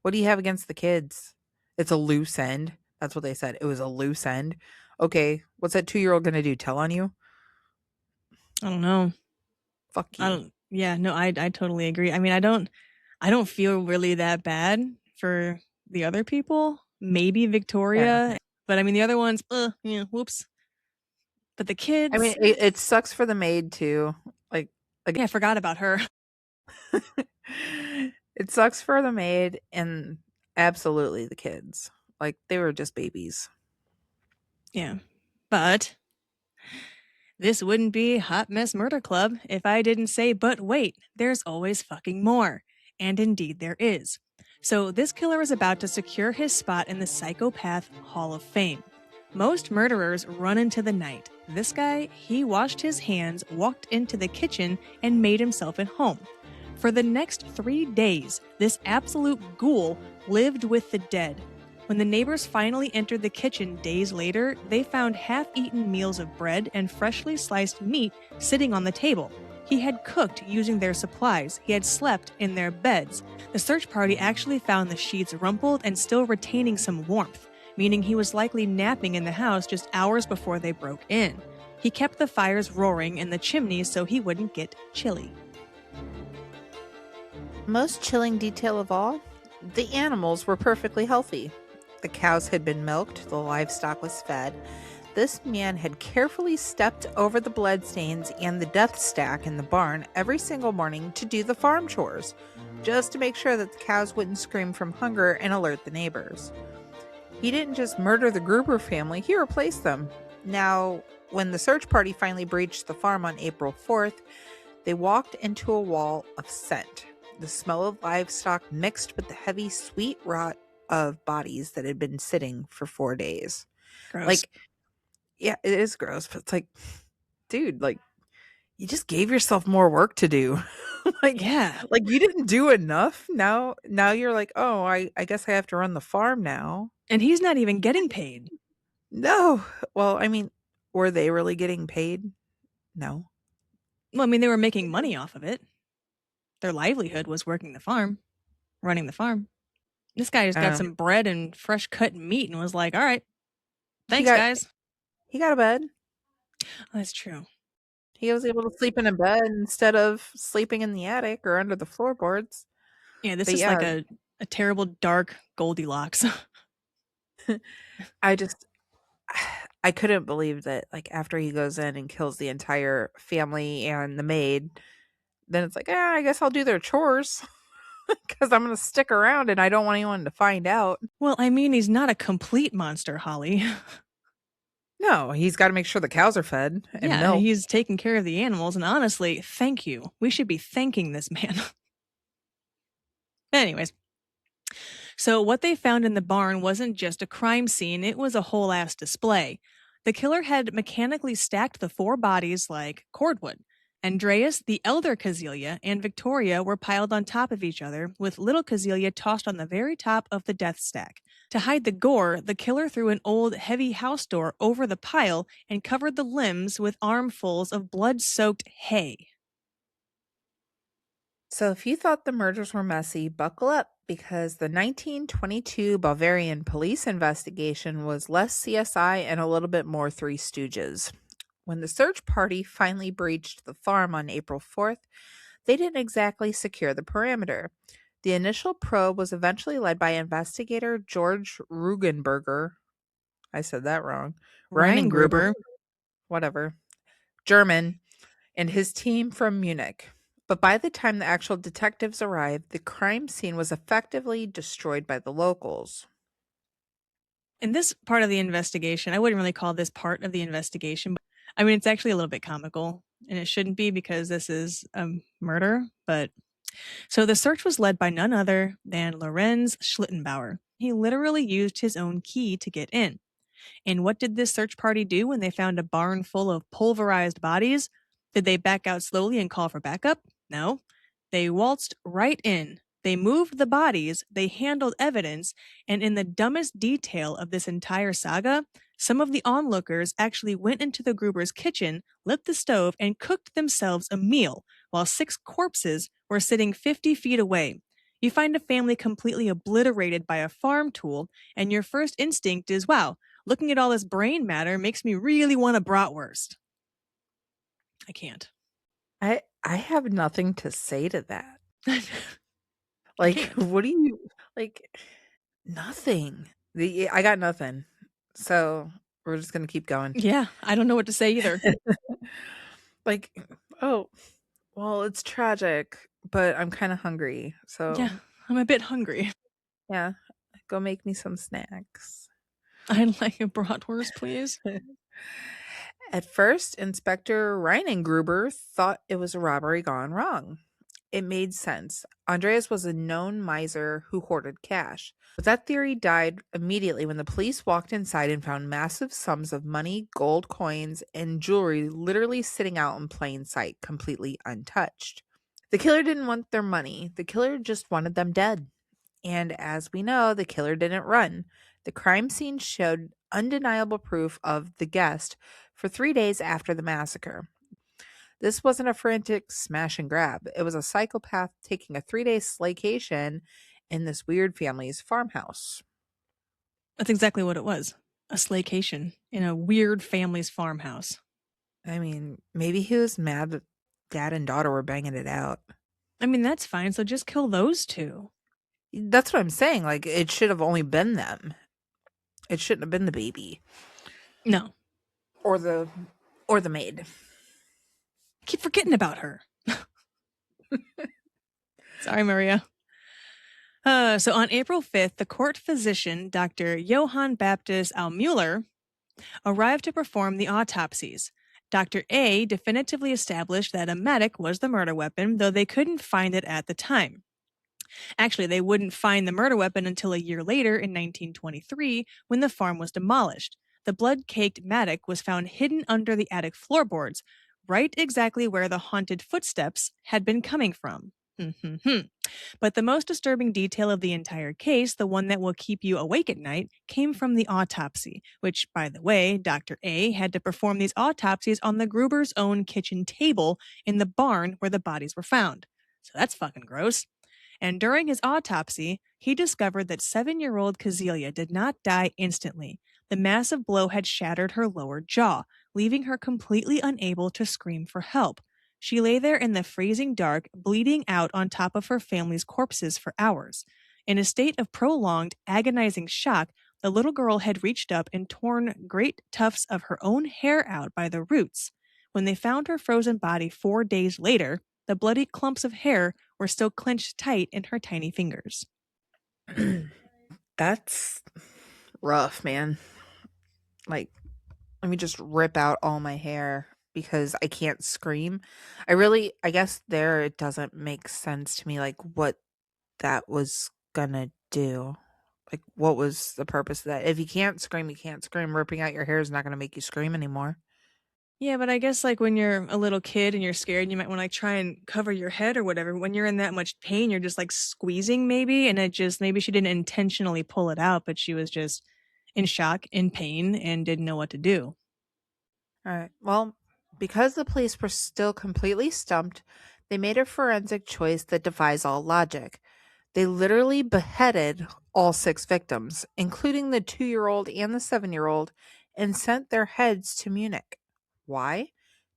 what do you have against the kids? It's a loose end. That's what they said. It was a loose end. Okay, what's that 2-year-old gonna do? Tell on you? I don't know. Fuck you. I totally agree. I mean, I don't feel really that bad for the other people. Maybe Victoria, but I mean the other ones, whoops. But the kids, I mean, it sucks for the maid too. Like I forgot about her. It sucks for the maid and absolutely the kids. Like, they were just babies. Yeah. But this wouldn't be Hot Mess Murder Club if I didn't say, but wait, there's always fucking more. And indeed there is. So this killer is about to secure his spot in the Psychopath Hall of Fame. Most murderers run into the night. This guy, he washed his hands, walked into the kitchen, and made himself at home. For the next 3 days, this absolute ghoul lived with the dead. When the neighbors finally entered the kitchen days later, they found half-eaten meals of bread and freshly sliced meat sitting on the table. He had cooked using their supplies. He had slept in their beds. The search party actually found the sheets rumpled and still retaining some warmth, meaning he was likely napping in the house just hours before they broke in. He kept the fires roaring in the chimneys so he wouldn't get chilly. Most chilling detail of all, the animals were perfectly healthy. The cows had been milked, the livestock was fed. This man had carefully stepped over the bloodstains and the death stack in the barn every single morning to do the farm chores, just to make sure that the cows wouldn't scream from hunger and alert the neighbors. He didn't just murder the Gruber family, he replaced them. Now, when the search party finally breached the farm on April 4th, they walked into a wall of scent. The smell of livestock mixed with the heavy, sweet rot of bodies that had been sitting for 4 days. Gross. Like, yeah, it is gross, but it's like, dude, like, you just gave yourself more work to do. Yeah. Like you didn't do enough. Now you're like, oh, I guess I have to run the farm now. And he's not even getting paid. No. Well, I mean, were they really getting paid? No. Well, I mean, they were making money off of it. Their livelihood was working the farm, running the farm. This guy just got some bread and fresh cut meat and was like, all right, thanks, guys. He got a bed. Oh, that's true. He was able to sleep in a bed instead of sleeping in the attic or under the floorboards. Yeah, this is like a terrible dark Goldilocks. I couldn't believe that, like, after he goes in and kills the entire family and the maid, then it's like, I guess I'll do their chores because I'm going to stick around and I don't want anyone to find out. Well, I mean, he's not a complete monster, Holly. No, he's got to make sure the cows are fed and milk. He's taking care of the animals, and honestly, thank you. We should be thanking this man. Anyways, so what they found in the barn wasn't just a crime scene, it was a whole ass display. The killer had mechanically stacked the 4 bodies like cordwood. Andreas, the elder Kazelia, and Victoria were piled on top of each other, with little Kazelia tossed on the very top of the death stack. To hide the gore, the killer threw an old, heavy house door over the pile and covered the limbs with armfuls of blood-soaked hay. So if you thought the murders were messy, buckle up, because the 1922 Bavarian police investigation was less CSI and a little bit more Three Stooges. When the search party finally breached the farm on April 4th, they didn't exactly secure the perimeter. The initial probe was eventually led by investigator George Rugenberger. I said that wrong. Gruber. Whatever. German. And his team from Munich. But by the time the actual detectives arrived, the crime scene was effectively destroyed by the locals. In this part of the investigation, I wouldn't really call this part of the investigation, but I mean, it's actually a little bit comical, and it shouldn't be because this is a murder, but so the search was led by none other than Lorenz Schlittenbauer. He literally used his own key to get in. And what did this search party do when they found a barn full of pulverized bodies? Did they back out slowly and call for backup? No. They waltzed right in. They moved the bodies, they handled evidence, and in the dumbest detail of this entire saga, some of the onlookers actually went into the Gruber's kitchen, lit the stove, and cooked themselves a meal, while 6 corpses were sitting 50 feet away. You find a family completely obliterated by a farm tool, and your first instinct is, wow, looking at all this brain matter makes me really want a bratwurst. I can't. I have nothing to say to that. Like, what do you, like, nothing. I got nothing. So we're just going to keep going. Yeah, I don't know what to say either. Like, oh, well, it's tragic, but I'm kind of hungry. So yeah, I'm a bit hungry. Yeah, go make me some snacks. I'd like a bratwurst, please. At first, Inspector Gruber thought it was a robbery gone wrong. It made sense. Andreas was a known miser who hoarded cash. But that theory died immediately when the police walked inside and found massive sums of money, gold coins, and jewelry literally sitting out in plain sight, completely untouched. The killer didn't want their money. The killer just wanted them dead. And as we know, the killer didn't run. The crime scene showed undeniable proof of the guest for 3 days after the massacre. This wasn't a frantic smash and grab. It was a psychopath taking a 3-day slaycation in this weird family's farmhouse. That's exactly what it was. A slaycation in a weird family's farmhouse. I mean, maybe he was mad that dad and daughter were banging it out. I mean, that's fine. So just kill those 2. That's what I'm saying. Like, it should have only been them. It shouldn't have been the baby. No. Or the maid. I keep forgetting about her. Sorry, Maria. So on April 5th, the court physician, Dr. Johann Baptist Almuller, arrived to perform the autopsies. Dr. A definitively established that a medic was the murder weapon, though they couldn't find it at the time. Actually, they wouldn't find the murder weapon until a year later in 1923 when the farm was demolished. The blood-caked mattock was found hidden under the attic floorboards, right exactly where the haunted footsteps had been coming from. But the most disturbing detail of the entire case, the one that will keep you awake at night, came from the autopsy, which, by the way, Dr. A had to perform these autopsies on the Gruber's own kitchen table in the barn where the bodies were found. So that's fucking gross. And during his autopsy, he discovered that 7-year-old Kazelia did not die instantly. The massive blow had shattered her lower jaw, leaving her completely unable to scream for help. She lay there in the freezing dark, bleeding out on top of her family's corpses for hours. In a state of prolonged, agonizing shock, the little girl had reached up and torn great tufts of her own hair out by the roots. When they found her frozen body 4 days later, the bloody clumps of hair were still clenched tight in her tiny fingers. That's rough, man. Like, let me just rip out all my hair because I can't scream. I guess there it doesn't make sense to me, like, what that was gonna do. Like, what was the purpose of that? If you can't scream, you can't scream. Ripping out your hair is not gonna make you scream anymore. Yeah, but I guess like when you're a little kid and you're scared, you might want to like try and cover your head or whatever. When you're in that much pain, you're just like squeezing maybe, and it just maybe she didn't intentionally pull it out, but she was just in shock, in pain, and didn't know what to do. All right. Well, because the police were still completely stumped, they made a forensic choice that defies all logic. They literally beheaded all 6 victims, including the 2-year-old and the 7-year-old, and sent their heads to Munich. Why?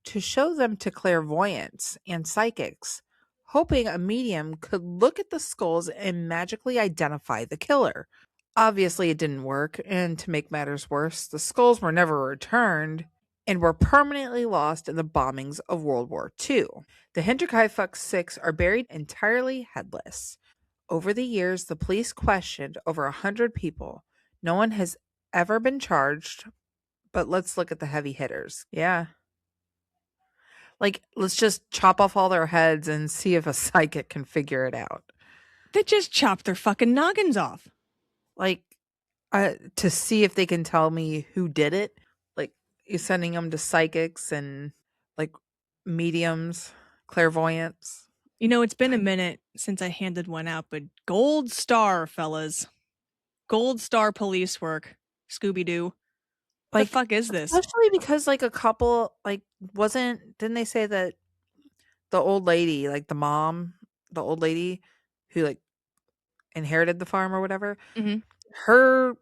To show them to clairvoyants and psychics, hoping a medium could look at the skulls and magically identify the killer. Obviously, it didn't work, and to make matters worse, the skulls were never returned and were permanently lost in the bombings of World War II. The Hinterkaifeck 6 are buried entirely headless. Over the years, the police questioned over 100 people. No one has ever been charged, but let's look at the heavy hitters. Yeah. Like, let's just chop off all their heads and see if a psychic can figure it out. They just chopped their fucking noggins off. Like, to see if they can tell me who did it. Like, you're sending them to psychics and, like, mediums, clairvoyants. You know, it's been a minute since I handed one out, but gold star, fellas. Gold star police work. Scooby-Doo. What Like, the fuck is this? Especially because, like, a couple, like, didn't they say that the old lady, like, the mom, the old lady who, like, inherited the farm or whatever, Mm-hmm. her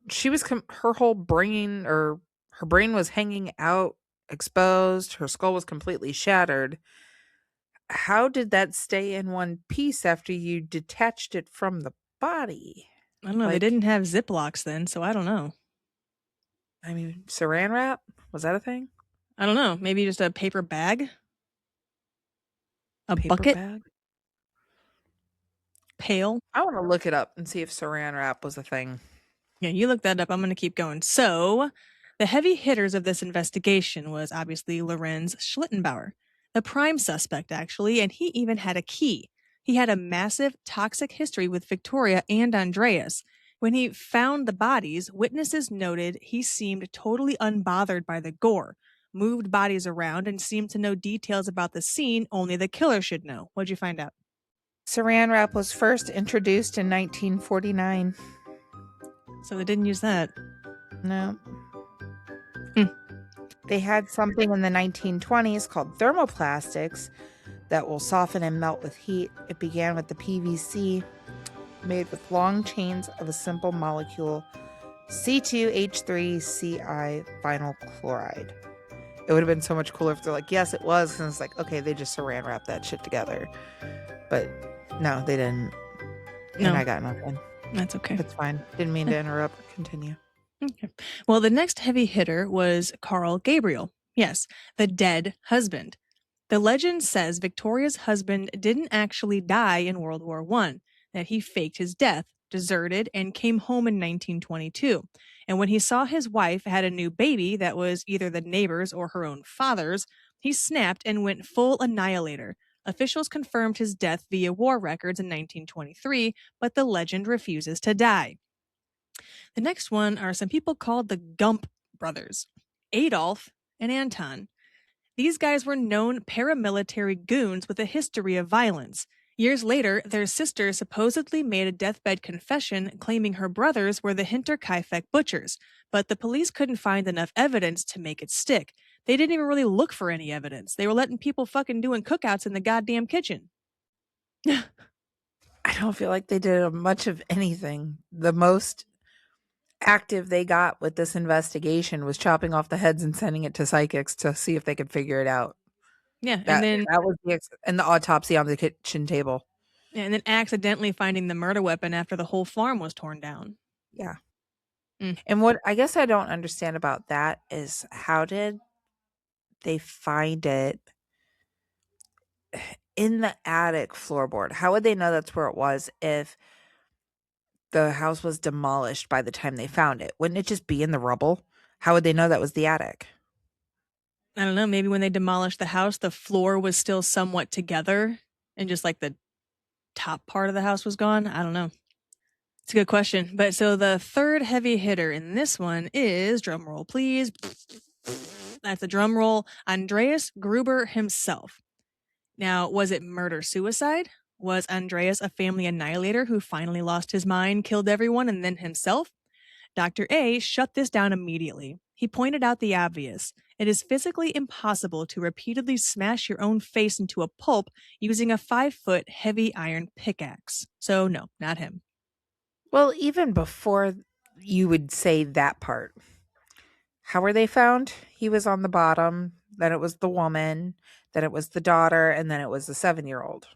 whole brain, or her brain was hanging out, exposed, her skull was completely shattered. How did that stay in one piece after you detached it from the body? I don't know. They Like, didn't have Ziplocs then, so I don't know. I mean, saran wrap? Was that a thing? I don't know. Maybe just a paper bag? A Paper bucket? bag? Pail? I want to look it up and see if saran wrap was a thing. Yeah, you look that up. I'm going to keep going. So, the heavy hitters of this investigation was obviously Lorenz Schlittenbauer, the prime suspect, actually, and he even had a key. He had a massive toxic history with Victoria and Andreas. When he found the bodies, witnesses noted he seemed totally unbothered by the gore, moved bodies around, and seemed to know details about the scene only the killer should know. What'd you find out? Saran wrap was first introduced in 1949. So they didn't use that. No. Hmm. They had something in the 1920s called thermoplastics that will soften and melt with heat. It began with the PVC, made with long chains of a simple molecule, C2H3CI vinyl chloride. It would have been so much cooler if they're like, yes, it was. And it's like, okay, they just saran wrapped that shit together. But no, they didn't. No. And I got nothing. That's okay. It's fine. Didn't mean to interrupt. Continue. Okay. Well, the next heavy hitter was Carl Gabriel. Yes, the dead husband. The legend says Victoria's husband didn't actually die in World War I, that he faked his death, deserted, and came home in 1922. And when he saw his wife had a new baby that was either the neighbor's or her own father's, he snapped and went full annihilator. Officials confirmed his death via war records in 1923, but the legend refuses to die. The next one are some people called the Gump brothers, Adolf and Anton. These guys were known paramilitary goons with a history of violence. Years later, their sister supposedly made a deathbed confession claiming her brothers were the Hinterkaifeck butchers, but the police couldn't find enough evidence to make it stick. They didn't even really look for any evidence. They were letting people fucking doing cookouts in the goddamn kitchen. I don't feel like they did much of anything. The most active they got with this investigation was chopping off the heads and sending it to psychics to see if they could figure it out. Yeah, and then that was the autopsy on the kitchen table. Yeah, and then accidentally finding the murder weapon after the whole farm was torn down. Yeah. Mm. And what I guess I don't understand about that is how did they find it in the attic floorboard? How would they know that's where it was if the house was demolished by the time they found it? Wouldn't it just be in the rubble? How would they know that was the attic? I don't know, maybe when they demolished the house, the floor was still somewhat together and just like the top part of the house was gone. I don't know. It's a good question. But so the third heavy hitter in this one is, drum roll please, that's a drum roll, Andreas Gruber himself. Now, was it murder-suicide? Was Andreas a family annihilator who finally lost his mind, killed everyone, and then himself? Dr. A shut this down immediately. He pointed out the obvious. It is physically impossible to repeatedly smash your own face into a pulp using a 5-foot heavy iron pickaxe. So no, not him. Well, even before you would say that part, how were they found? He was on the bottom, then it was the woman, then it was the daughter, and then it was the 7-year-old.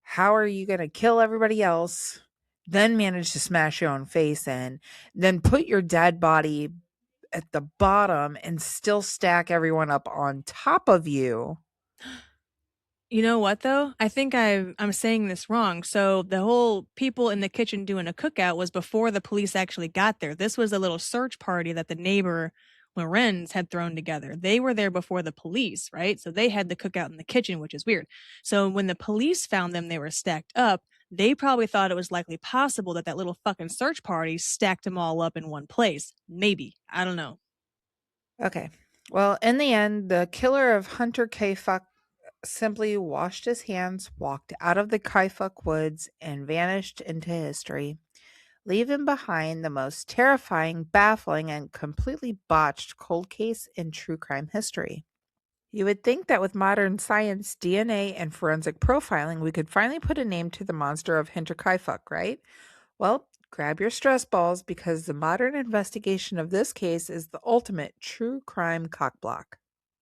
How are you going to kill everybody else, then manage to smash your own face in, then put your dead body at the bottom and still stack everyone up on top of you? You know what, though? I think I'm saying this wrong. So the whole people in the kitchen doing a cookout was before the police actually got there. This was a little search party that the neighbor Lorenz had thrown together. They were there before the police, right? So they had the cookout in the kitchen, which is weird. So when the police found them, they were stacked up. They probably thought it was likely possible that that little fucking search party stacked them all up in one place. Maybe. I don't know. Okay. Well, in the end, the killer of Hinterkaifeck simply washed his hands, walked out of the Kaifeck woods, and vanished into history, leaving behind the most terrifying, baffling, and completely botched cold case in true crime history. You would think that with modern science, DNA, and forensic profiling, we could finally put a name to the monster of Hinterkaifeck, right? Well, grab your stress balls because the modern investigation of this case is the ultimate true crime cockblock.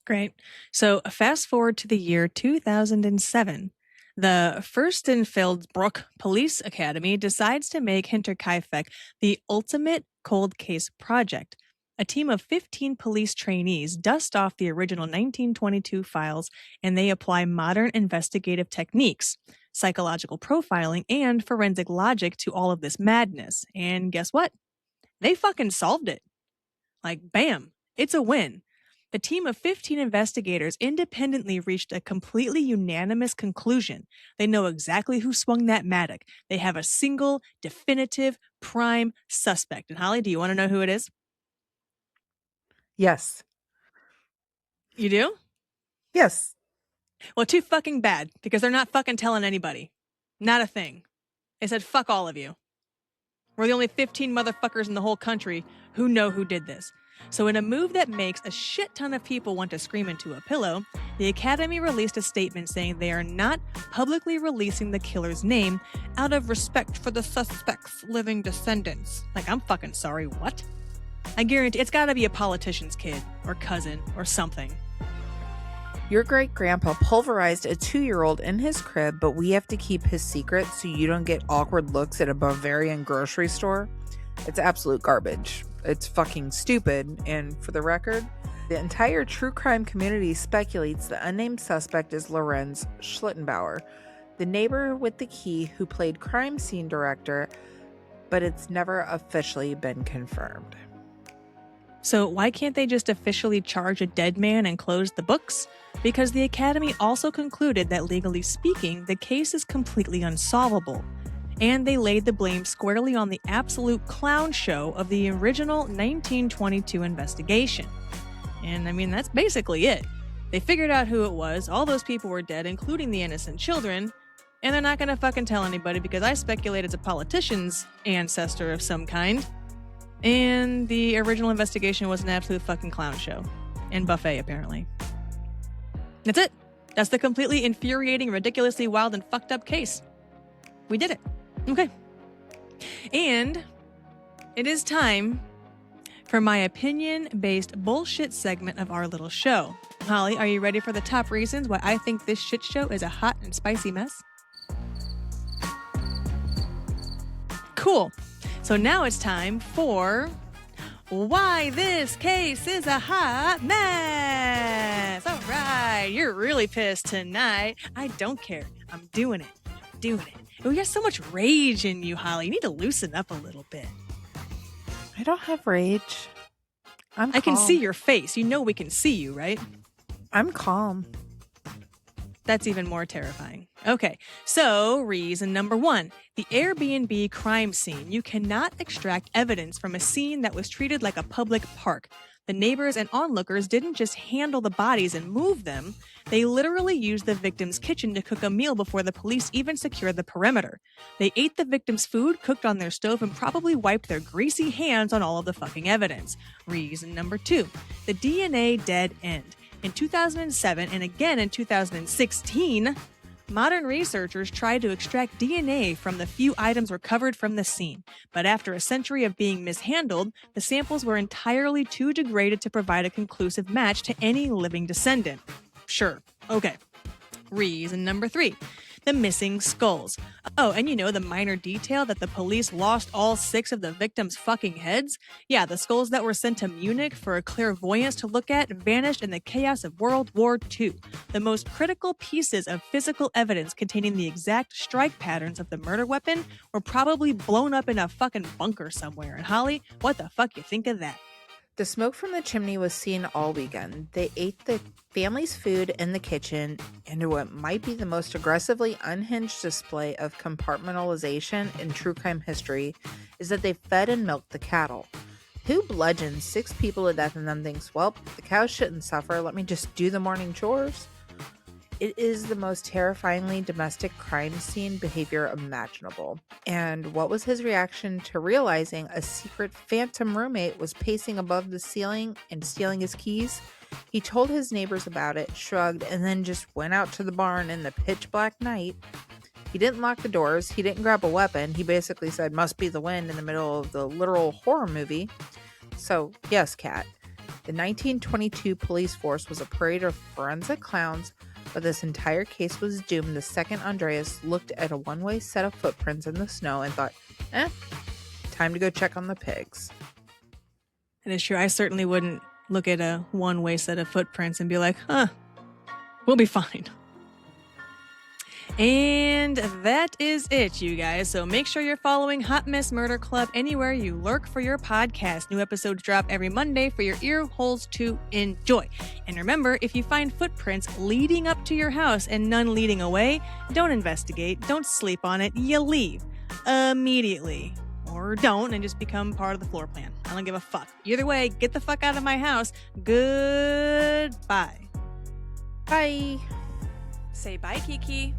Great. So fast forward to the year 2007. The Fürstenfeldbruck Police Academy decides to make Hinterkaifeck the ultimate cold case project. A team of 15 police trainees dust off the original 1922 files and they apply modern investigative techniques, psychological profiling, and forensic logic to all of this madness. And guess what? They fucking solved it. Like, bam, it's a win. The team of 15 investigators independently reached a completely unanimous conclusion. They know exactly who swung that mattock. They have a single, definitive, prime suspect. And Holly, do you want to know who it is? Yes. You do? Yes. Well, too fucking bad, because they're not fucking telling anybody. Not a thing. They said, fuck all of you. We're the only 15 motherfuckers in the whole country who know who did this. So in a move that makes a shit ton of people want to scream into a pillow, the Academy released a statement saying they are not publicly releasing the killer's name out of respect for the suspect's living descendants. Like, I'm fucking sorry, what? I guarantee it's gotta be a politician's kid, or cousin, or something. Your great-grandpa pulverized a 2-year-old in his crib, but we have to keep his secret so you don't get awkward looks at a Bavarian grocery store. It's absolute garbage. It's fucking stupid, and for the record, the entire true crime community speculates the unnamed suspect is Lorenz Schlittenbauer, the neighbor with the key who played crime scene director, but it's never officially been confirmed. So why can't they just officially charge a dead man and close the books? Because the Academy also concluded that legally speaking, the case is completely unsolvable. And they laid the blame squarely on the absolute clown show of the original 1922 investigation. And I mean, that's basically it. They figured out who it was, all those people were dead, including the innocent children, and they're not gonna fucking tell anybody because I speculate it's a politician's ancestor of some kind. And the original investigation was an absolute fucking clown show. And buffet, apparently. That's it. That's the completely infuriating, ridiculously wild, and fucked up case. We did it. Okay. And it is time for my opinion-based bullshit segment of our little show. Holly, are you ready for the top reasons why I think this shit show is a hot and spicy mess? Cool. So now it's time for why this case is a hot mess. All right, you're really pissed tonight. I don't care. I'm doing it. We got so much rage in you, Holly. You need to loosen up a little bit. I don't have rage. I can see your face. You know we can see you, right? I'm calm. That's even more terrifying. Okay, so reason number 1. The Airbnb crime scene. You cannot extract evidence from a scene that was treated like a public park. The neighbors and onlookers didn't just handle the bodies and move them. They literally used the victim's kitchen to cook a meal before the police even secured the perimeter. They ate the victim's food, cooked on their stove, and probably wiped their greasy hands on all of the fucking evidence. Reason number 2. The DNA dead end. In 2007 and again in 2016, modern researchers tried to extract DNA from the few items recovered from the scene. But after a century of being mishandled, the samples were entirely too degraded to provide a conclusive match to any living descendant. Sure. Okay. Reason number 3. The missing skulls. Oh, and you know the minor detail that the police lost all 6 of the victims' fucking heads? Yeah, the skulls that were sent to Munich for a clairvoyance to look at vanished in the chaos of World War II. The most critical pieces of physical evidence containing the exact strike patterns of the murder weapon were probably blown up in a fucking bunker somewhere. And Holly, what the fuck you think of that? The smoke from the chimney was seen all weekend. They ate the family's food in the kitchen into what might be the most aggressively unhinged display of compartmentalization in true crime history is that they fed and milked the cattle. Who bludgeons 6 people to death and then thinks, well, the cows shouldn't suffer, let me just do the morning chores? It is the most terrifyingly domestic crime scene behavior imaginable. And what was his reaction to realizing a secret phantom roommate was pacing above the ceiling and stealing his keys? He told his neighbors about it, shrugged, and then just went out to the barn in the pitch black night. He didn't lock the doors. He didn't grab a weapon. He basically said, must be the wind in the middle of the literal horror movie. So, yes, Kat, the 1922 police force was a parade of forensic clowns, but this entire case was doomed the second Andreas looked at a one-way set of footprints in the snow and thought, time to go check on the pigs. That is true. I certainly wouldn't look at a one-way set of footprints and be like, we'll be fine. And that is it, you guys. So make sure you're following Hot Mess Murder Club anywhere you lurk for your podcast. New episodes drop every Monday for your ear holes to enjoy. And remember, if you find footprints leading up to your house and none leading away, don't investigate, don't sleep on it, you leave immediately. Or don't and just become part of the floor plan. I don't give a fuck. Either way, get the fuck out of my house. Goodbye. Bye. Say bye, Kiki.